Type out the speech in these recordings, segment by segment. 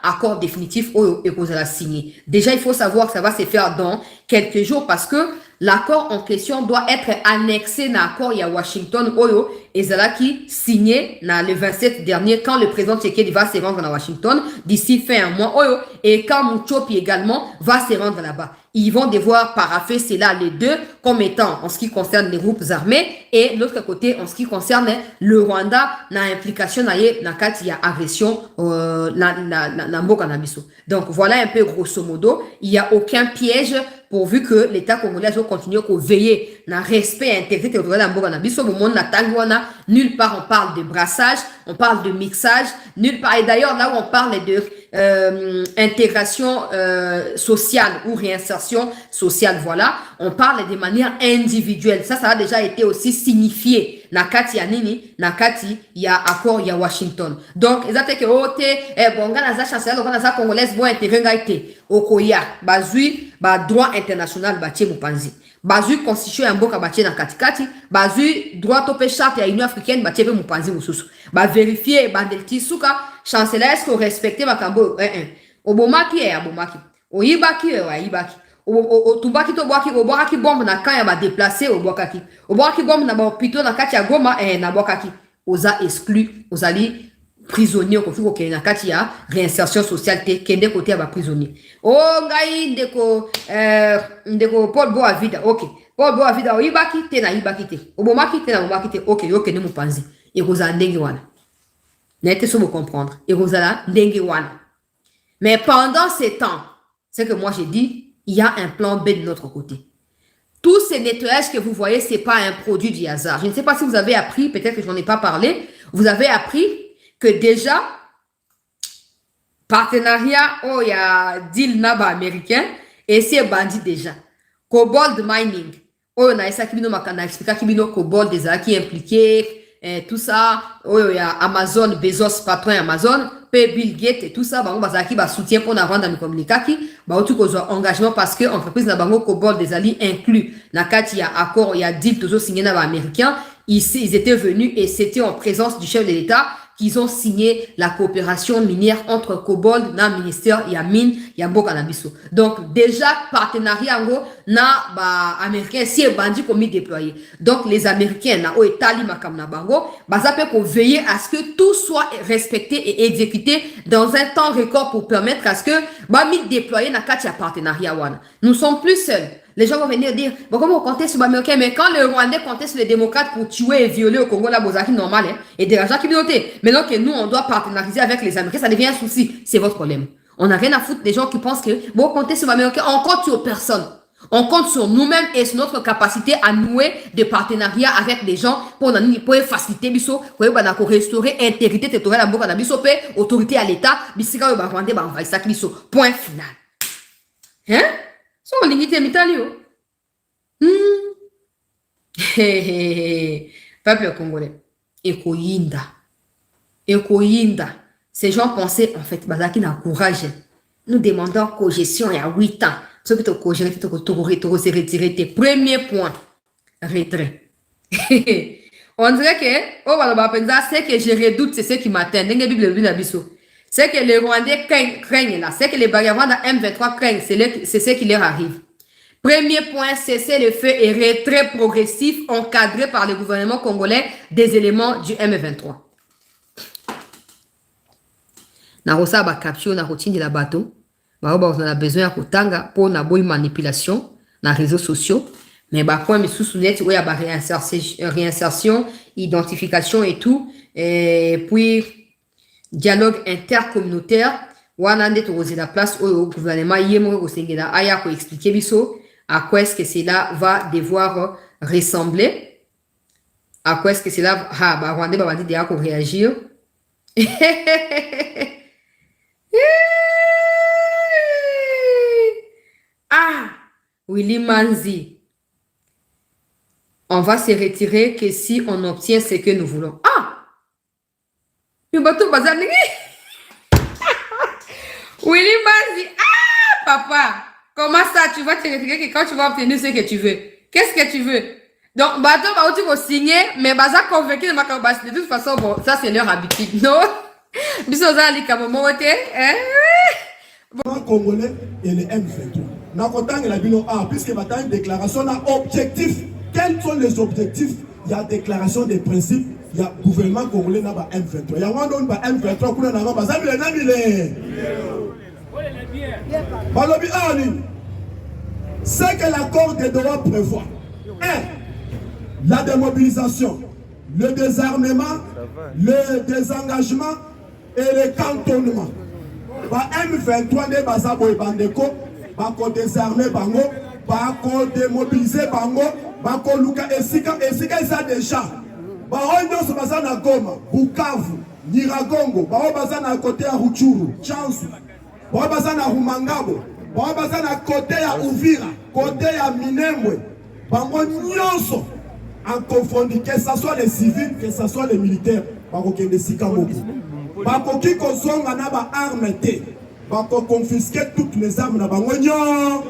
accord définitif et vous allez signer. Déjà, il faut savoir que ça va se faire dans quelques jours parce que l'accord en question doit être annexé à l'accord à Washington et c'est là qui signé le 27 dernier quand le président Tshisekedi va se rendre à Washington d'ici fin un mois et quand Muchopi également va se rendre là-bas. Ils vont devoir paraffer cela les deux comme étant en ce qui concerne les groupes armés et l'autre côté en ce qui concerne le Rwanda na implication na kati ya agression na mboka na biso. Donc voilà un peu grosso modo, il n'y a aucun piège pourvu que l'État congolais va continuer à veiller na respect et intégrité territoriale na mboka na biso. Nulle part on parle de brassage, on parle de mixage, nulle part. Et d'ailleurs là où on parle de intégration sociale ou réinsertion sociale, voilà, on parle de manière individuelle. Ça a déjà été aussi signifié. Nakati ya nini, nakati ya accord ya Washington. Donc, ezate ke ote, bonga naza chancelier, bonga naza congolaise, bon intérêt ngaite, okoya, bazui, ba droit international, batie mupanzi. Bazui constitution ya mboka batie na katikati, bazui droit tope charte ya Union africaine, batie pe mupanzi mususu. Ba vérifier, ba delti suka, chancelier, est-ce que respecte makambo, obomaki abomaki, oyibaki oyibaki. Tubaki to boaki obwaki bombe na kanya ba déplacer obwakaki bombe na ba hôpital na kati ya Goma na bwakaki oza exclu ozali prisonnier ko fiko ke na kati ya réinsertion sociale te kende côté ya ba prisonnier ngai ndeko Paul Boavida. OK, Paul Boavida oyibaki te na yibaki te obomaki te na bomaki te. OK, yo kende mupanzi e koza ndenge wana na été so me comprendre e koza ndenge wana. Mais pendant ce temps, c'est que moi j'ai dit, il y a un plan B de notre côté. Tous ces nettoyages que vous voyez, ce n'est pas un produit du hasard. Je ne sais pas si vous avez appris, peut-être que je n'en ai pas parlé, vous avez appris que déjà, partenariat, il y a deal naba américain, et c'est bandit déjà. Cobalt mining. On a ça qui m'a expliqué qui cobalt déjà qui est impliqué, tout ça. Il y a Amazon, Bezos, patron Amazon. Bill Gates et tout ça, bango bazaki ba soutien pour na vendre mi communicaki, ba otu ko engagement parce que entreprise na bango Cobalt des alliés inclus na kati ya accord, il y a deal toujours signé na ba américain, ils étaient venus et c'était en présence du chef de l'État qu'ils ont signé la coopération minière entre Cobalt na ministère ya mine ya mboka na biso. Donc déjà partenariat ngo na ba américain si bandi komi déployé. Donc les américains na o etali makam na bango, bazape ko veiller à ce que tout soit respecté et exécuté dans un temps record pour permettre à ce que ba mi déployer na kati ya partenariat wana. Nous sommes plus seuls. Les gens vont venir dire, bon, comment on comptait sur l'Américain, mais quand le Rwandais comptait sur les démocrates pour tuer et violer au Congo, la Bozaki normal, et des gens qui notaient. Maintenant que nous, on doit partenariser avec les Américains, ça devient un souci. C'est votre problème. On n'a rien à foutre des gens qui pensent que, bon, compter sur l'Américain, on compte sur personne. On compte sur nous-mêmes et sur notre capacité à nouer des partenariats avec des gens pour faciliter biso, pour restaurer l'intégrité territoriale de la biso, autorité à l'État, bisika yo ba Rwandais ba envahir ça biso. Point final. Hein? So limite mitalio. Peuple congolais. Ekoyinda. Ces gens pensaient, en fait, bazaki na courage. Nous demandons cogestion il y a 8 ans. Ce que tu as retiré tes premiers points. Retrait. On dirait que, c'est que je redoute, c'est ce qui m'atteint. C'est que les Rwandais craignent là. C'est que les Bagavans de M23 craignent. C'est ce qui leur arrive. Premier point, cesser le feu et retrait progressif encadré par le gouvernement congolais des éléments du M23. Na rosa ba capture na routine de la bateau. On a besoin de kotanga pour na boy manipulation na réseaux sociaux. Mais bah point mais sous net ouais ba réinsertion, identification et tout. Et puis dialogue intercommunautaire. Wana nde tokoze la place au gouvernement yemo ko sengela aya ko expliquer biso à quoi est-ce que cela va devoir ressembler. À quoi est-ce que cela ba Rwandais ba bandi déjà ko réagir. Ah, Willy Manzi. On va se retirer que si on obtient ce que nous voulons. Ah! Willy Manzi. Ah, papa. Comment ça, tu vas te retirer que quand tu vas obtenir ce que tu veux? Qu'est-ce que tu veux? Donc, bateau, tu vas signer, mais baza convaincu de ma de toute façon, bon, ça c'est leur habitude. Non? Bisous, Ali, comme moi, hein? Congolais et les M23. Nakotang et la Bino A, puisque maintenant une déclaration n'a objectif. Quels sont les objectifs? Il y a déclaration des principes, il y a gouvernement congolais n'a pas M23. Il y a un don M23 pour n'a pas ça mais Balobi Ali. C'est que l'accord de Doha prévoit. 1. La démobilisation, le désarmement, le désengagement et le cantonnement. Ba M23 ne bazabo e bandeko, ba ko désarmer bango, ba ko démobiliser bango, ba ko luka esika isa déjà. Ba ondo so bazana Goma, Bukavu, Nyiragongo, ba o bazana côté ya Ruchuru, Chanzu. Ba o bazana Rumangabo, ba o bazana côté ya Uvira, côté ya Minembwe. Bango nyonso en confondu, que ce soit les civils, que ce soit les militaires, ba ko kende sika moko. Bakoki kozonga na ba arme te, bako confisquer toutes les armes na bango nyonso,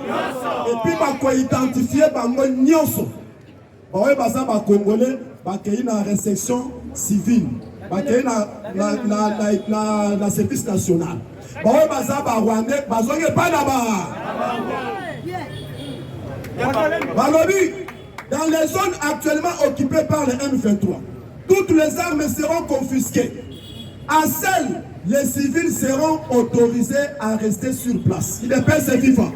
et puis bako identifier bango nyonso. Bawe baza ba Congolais, bakei na réception civile, bakei na service national. Bawe baza ba Rwandais, bazonge pa na Balobi, dans les zones actuellement occupées par les M23, toutes les armes seront confisquées. À seuls, les civils seront autorisés à rester sur place. Il est pensé vivant.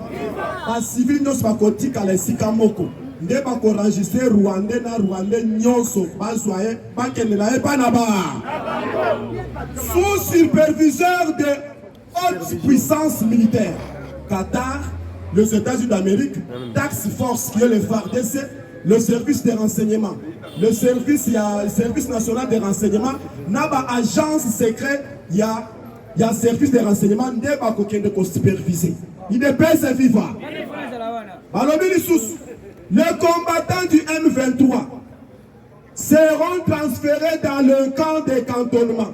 Les civils ne sont pas côté à les Sikamoko. Ne pas enregistrer Rwandais na Rwandais nyonso bazoye pas qu'elle n'ait pas là-bas. Sous superviseur de haute puissance militaire, Qatar, les États-Unis d'Amérique, Task Force qui est le FARDC, le service de renseignement, le service national de renseignement, n'a pas agence secrète, il y a service de renseignement, n'est pas de superviser. Il n'est pas vivant. Alors, les combattants du M23 seront transférés dans le camp de cantonnement,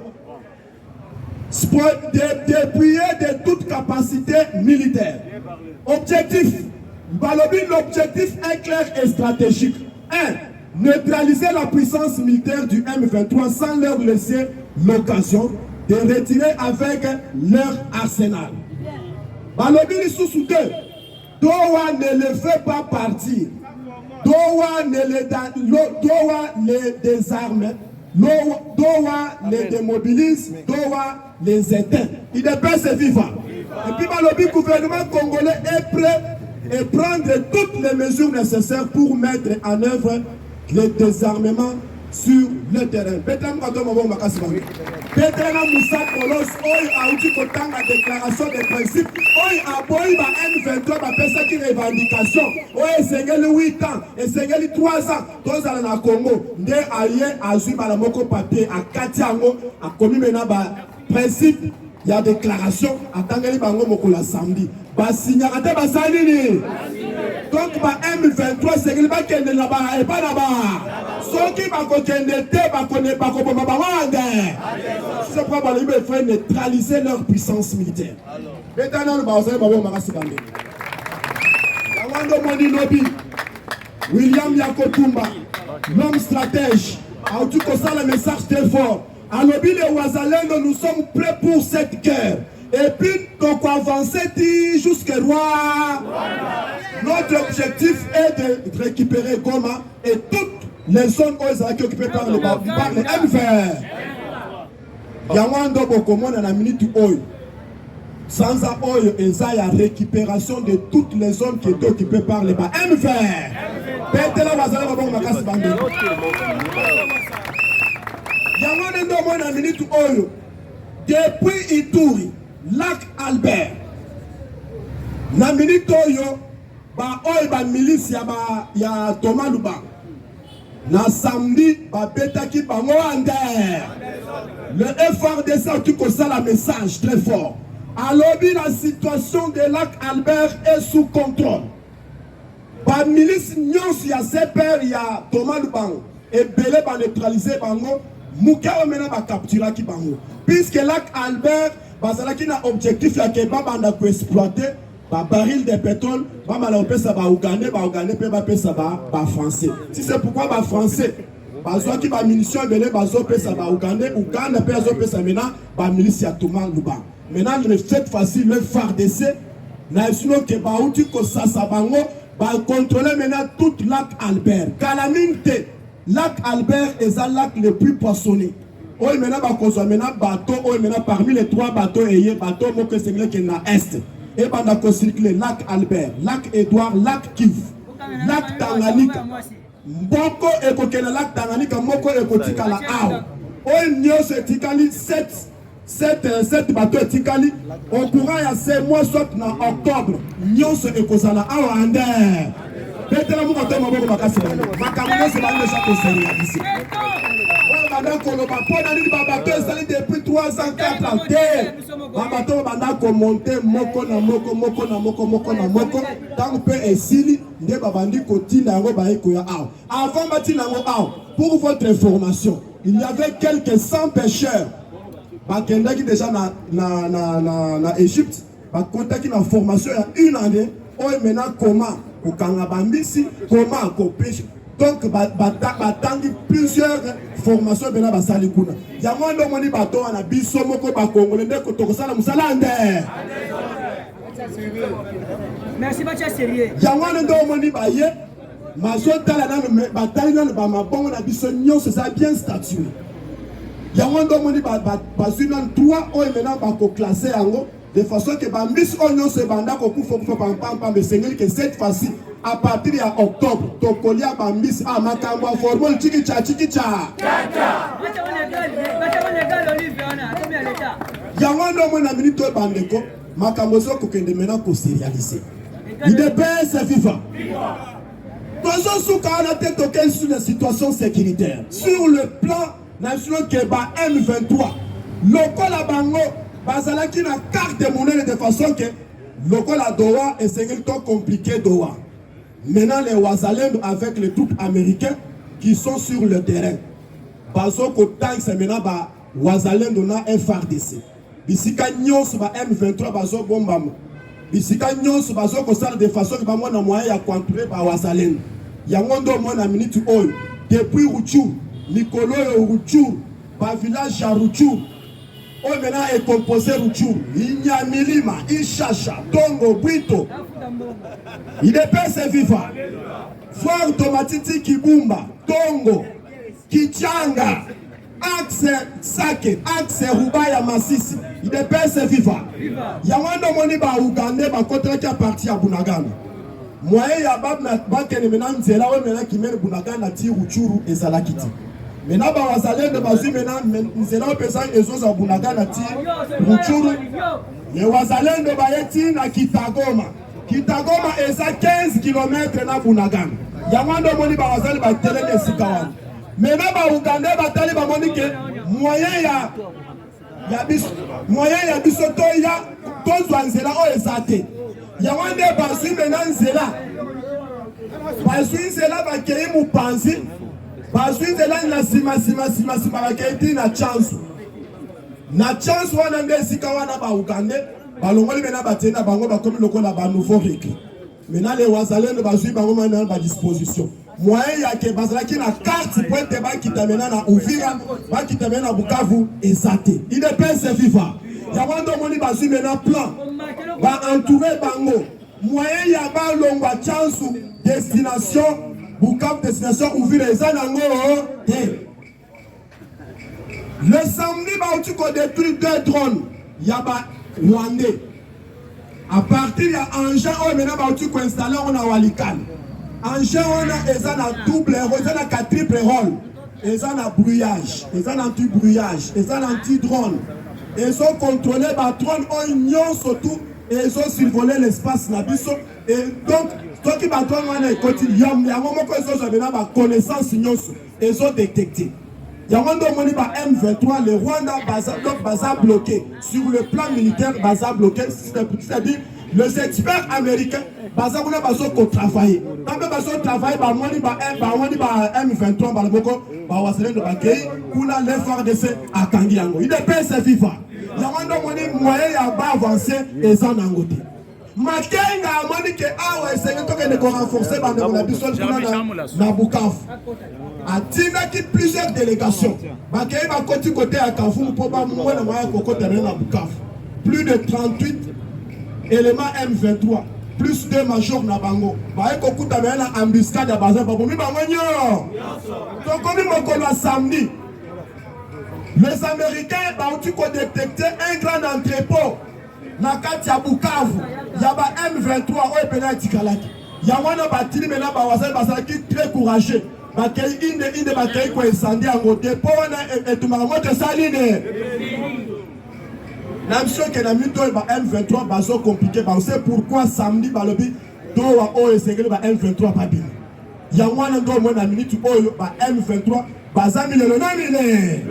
dépouillés de toute capacité militaire. Objectif. L'objectif est clair et stratégique. 1. Neutraliser la puissance militaire du M23 sans leur laisser l'occasion de retirer avec leur arsenal. Balobi sous 2. Doha ne le fait pas partir. Doha les désarme. Doha les démobilise. Doha les éteint. Il est pas vivant. Et puis le gouvernement congolais est prêt et prendre toutes les mesures nécessaires pour mettre en œuvre le désarmement sur le terrain. Pétram Moussa Kolos, Oy a Kotanga déclaration des principes, Oy a Boy M23, ma qui revendication, Oy Sengeli 8 ans, et Sengeli 3 ans, tous à la Congo, Nde Aye a Zui Balamoko papier, à Katiango, a commis maintenant principe, il y a déclaration, à Tangali Bango Mokola samedi. Signarate Basalini. Donc, M23, c'est qu'il va kende là-bas et pas là-bas. Ceux qui va kende te, va connaître pas comment va vendre. C'est pourquoi il faut neutraliser leur puissance militaire. Maintenant, nous allons voir Marassi Bande. Yawando Moni Lobby, William Yakotumba, l'homme stratège, a tout ça le message très fort. À Lobby de Ouazalendo, nous sommes prêts pour cette guerre. Et puis, donc, avancer jusqu'à Roi. Notre objectif est de récupérer Goma et toutes les zones occupées par les M20. Yawando Bokomon en a minute oil. Sans oil, et ça, il y a récupération de toutes les zones qui étaient occupées par les M20. Yawando Mon en a minute oil. Depuis Ituri, Lac Albert, na minute oyo ba oyo ba milice ya Thomas Luba na samedi ba betaki bango ander. Le FRDC a tout ça la message très fort. Alors la situation de Lac Albert est sous contrôle. Ba milice nyonso ya CPR ya Thomas Luba et belé ba neutraliser bango, muka mena ba capturer ki bango. Puisque Lac Albert qui a objectif à exploiter les barils de pétrole, français. Si c'est pourquoi les Français, qui ont munitions, les Ougandais, Ouganda, les milices à Thomas Luba. maintenant cette fois-ci le FARDC national que bauti ko sasa bango ba contrôler maintenant tout lac Albert Calaminte lac Albert est un lac le plus poissonné. Oui, maintenant ba konso maintenant bateau oui maintenant parmi les 3 bateaux ayé bateau moko sengle qui na est et banda ko circuler lac Albert lac Edouard lac Kivu lac Tanganyika mboko ekokela lac Tanganyika moko ekotikala awa oyo nyonso etikali 7 bateau etikali au courant ya ce mois soit na octobre nyonso ekozala awa ander betela mu bateau maboko makasi makambo nyonso bandeja koserialise oyo banda koloba mpo na nini babateau ezali depuis 304 ans te babateau banda komonte moko na moko ntango mpe esili nde babandi kotinda yango bayekoya awa avant batinda yango awa pour votre information il y avait quelques 100 pêcheurs bakendaki déjà na Égypte bakontaki na formation ya une année oyo maintenant comment kokanga bambisi comment kopêche donc batangi plusieurs formations bena basali kuna yango ndo moni bato wana biso moko bakongole nde kotokosala musala nde merci bacha sérieux yango ndo moni baye mazotala nano batali nano bamabongo na biso nyonso eza bien statué yango ndo moni bazwi nano 3 oyo maintenant bakoclasse yango de façon que bambisi oyo nyonso ebanda kokufa pampam esengeli que cette fois-ci à partir ya octobre tokolia bambisi makambo ya formol chikicha yango ndo moni na minute oyo bandeko makambo ezokokende maintenant kosérialise idps viva tozosuka wana te tokei sur la situation sécuritaire sur le plan national que ba M23 lokola bango bazalaki na carte monnaie de façon que lokola Doha et c'est trop compliqué Doha. Maintenant les Wazalendo avec les troupes américains qui sont sur le terrain. Bazo ko tank c'est maintenant ba Wazalendo na FARDC. Bisika nyonso ba M23 bazo bombamo. Bisika nyonso bazo ko sala de façon que ba mona moyen ya contrôler ba Wazalendo. Yango ndo mona minute oyo depuis Rutshuru Nikolo Rutshuru ba village ya Rutshuru oyo maintenant est composé Rutshuru Inyamilima Ishasha Tongo Bwito IDPS viva Fort Tomatiti Kibumba Tongo Kichanga Axe Sake Axe Rubaya Masisi IDPS viva yango ndo moni ba Uganda ba contract à partir ya Bunagana moyen ya bakene maintenant nzela oyo maintenant qui mène Bunagana ti Rutshuru ezalaki ti maintenant ba Wazalendo bazwi maintenant nzela oyo pesa ezoza Bunagana ti Rutshuru les Wazalendo bayeti na Kitagoma eza 15 km na Bunagana yango ndo moni ba Wazalendo batelele esika wana maintenant ba Uganda batali bamoni ke moyen ya biso toya tozwa nzela oyo eza te yango nde bazwi maintenant nzela bakei Mupanzi bazwi nzela na nsima bakei ti na chance wana nde esika wana ba Uganda balongoli maintenant batie na bango bakomi lokola ba nouveau recrue maintenant les Wazalendo bazwi bango maintenant ba disposition moyen ya ke bazalaki na carte pointe bakita maintenant na Uvira bakita maintenant na Bukavu eza te IDPS viva yango ndo moni bazwi maintenant plan ba entourer bango moyen ya balongwa chance destination Bukavu destination Uvira eza nango te le samedi bauti ko détruire 2 drones ya ba Rwandais à partir ya engin oyo maintenant bauti ko installer on a Walikale engin wana eza na double rôle eza na quadruple rôle eza na brouillage eza na anti-brouillage eza na anti-drone ezo contrôler ba drone oyo nyonso tout ezo survoler l'espace na biso et donc toki ba drone wana ekoti yango moko ezo bena ba connaissance nyonso ezo détecter yango ndo moni ba M23 le Rwanda baza bloqué sur le plan militaire baza bloqué c'est-à-dire les experts américains baza kuna bazo ko travailler tambe bazo travailler ba moni ba M23 ba boko ba Wazalendo bakei kuna le FARDC akangi yango IDPS viva yango ndo moni moyen ya ba avancer eza nango te makenga amoni ke awa esenge tokende ko renforcer bande na biso na Bukavu atinaki plusieurs délégations bakei bakoti côté ya Kavumu po ba mwana moya kokota na Bukavu plus de 38 éléments M23, plus 2 majors na bango. Baye kokuta na embuscade ya bazin babomi bango nyo. Donc comme mokolo samedi, les Américains ont détecté un grand entrepôt na kati ya Bukavu. Ya ba M23 oyo pena tikalaki. Ya wana batili mena ba wazali basalaki très courageux. Bakei inde bakei ko incendie en dépôt wana etumaka moto saline. Même si que na mito ba M23 bazo compliqué, ba c'est pourquoi samedi balobi dowa oyo segele ba M23 pa bino. Ya wana ndo mo na minute oyo ba M23 bazami lelo na mile.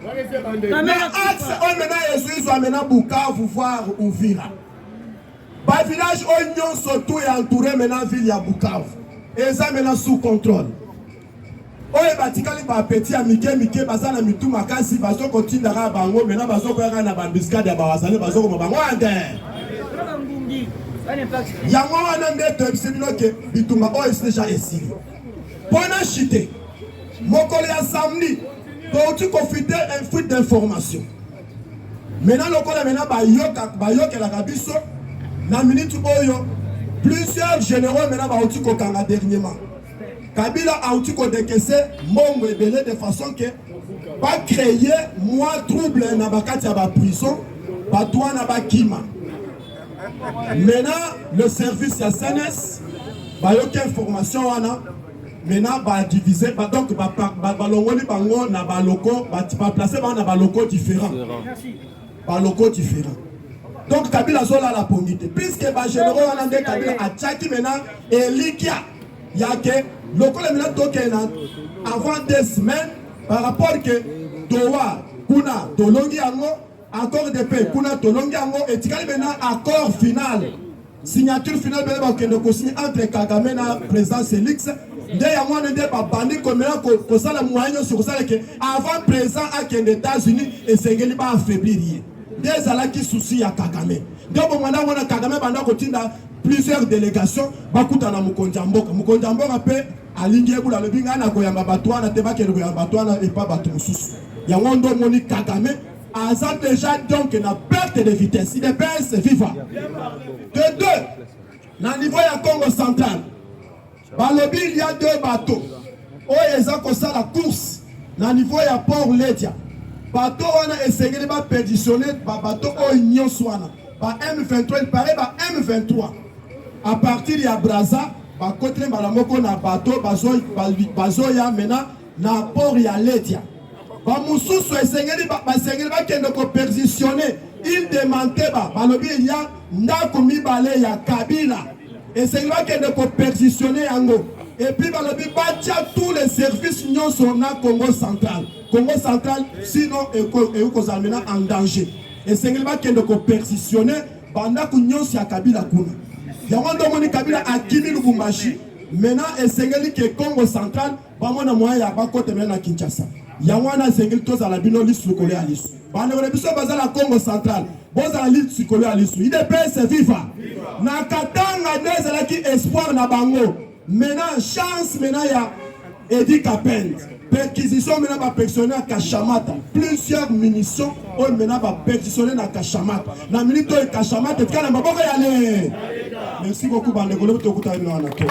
Mais axe on mena Yesu amena Bukavu voir Uvira. Ba village oignon surtout et entouré mena ville ya Bukavu. Et ça mena sous contrôle. Oye batikali ba petit amike mike bazana mitu makasi bazo kotinda ka bango mena bazo ko na ba biscuit ya bawazale bazo ko bango ande. Ya mwa na ndeto ebisibino ke bitumba oyo déjà esili. Pona chité. Mokolo ya samedi, tu confiter un fuite d'information. Maintenant lokola mena bayoka la kabiso na minute oyo plusieurs généraux mena ba oti ko kanga dernièrement. Kabila a oti ko décaisser mongo ebele de façon que pas créer moins trouble na bakati ya ba prison, ba toi na ba kima. Maintenant le service ya SNS bayoka information wana maintenant ba diviser donc ba longoli bango na ba locaux ba placer ba na ba locaux différents. Ba locaux différents. Donc Kabila zola la pongité puisque ba généraux wana de Kabila a tchaki maintenant elikia yake locaux maintenant tokena avant 2 semaines par rapport que Doha kuna tolongi yango accord de paix kuna tolongi yango et tikali maintenant accord final signature finale bele ba kende ko signer entre Kagame na président Félix nde ya mwana nde ba bandi komela ko sala moyen sur ça que avant président akende États-Unis et sengeli ba affaiblir nde zala ki souci ya Kagame nde bo mwana wana Kagame banda ko tinda plusieurs délégations bakuta na mukonja mboka pe alingi ebula le binga na koyamba batwana te bakende koyamba batwana et pas batu mususu ya ngondo moni Kagame Azad déjà donc na perte de vitesse. Il est baisse vivant. De deux, dans le niveau de Congo central, Balobi, il y a 2 bateaux. Oh, ils ont fait la course. Dans le niveau de Port Ledia. Bateau, on a essayé de pétitionner. Bateau, oh, il y a M23, il paraît M23. À partir de Braza, côté de Malamoko, na bateau, bazo ya maintenant, na Port Ledia. Bamususu esengeli bakende ko persitionner il demandait balobi il y a ndako mibale ya Kabila esengeli bakende ko persitionner yango et puis balobi batia tous les services nyonso na Congo central sinon eko zamena en danger esengeli bakende ko persitionner bandako nyonso ya Kabila kuna yango ndo moni Kabila akimi Lubumbashi maintenant esengeli ke Congo central bamona moya ya bakote mena Kinshasa. Yangwana sengeli toza la bino lisu kolé alisu. Bande wole biso bazala Congo central. Boza la lisu kolé alisu. Il est PS viva. Na katanga nezala ki espoir na bango. Maintenant chance maintenant ya Edi Kapend. Perquisition maintenant ba perquisitionner à Kashamata. Plusieurs munitions on maintenant ba perquisitionner na Kashamata. Na minute Kashamata tkana maboko yale. Merci beaucoup bande wole to kuta ino anato.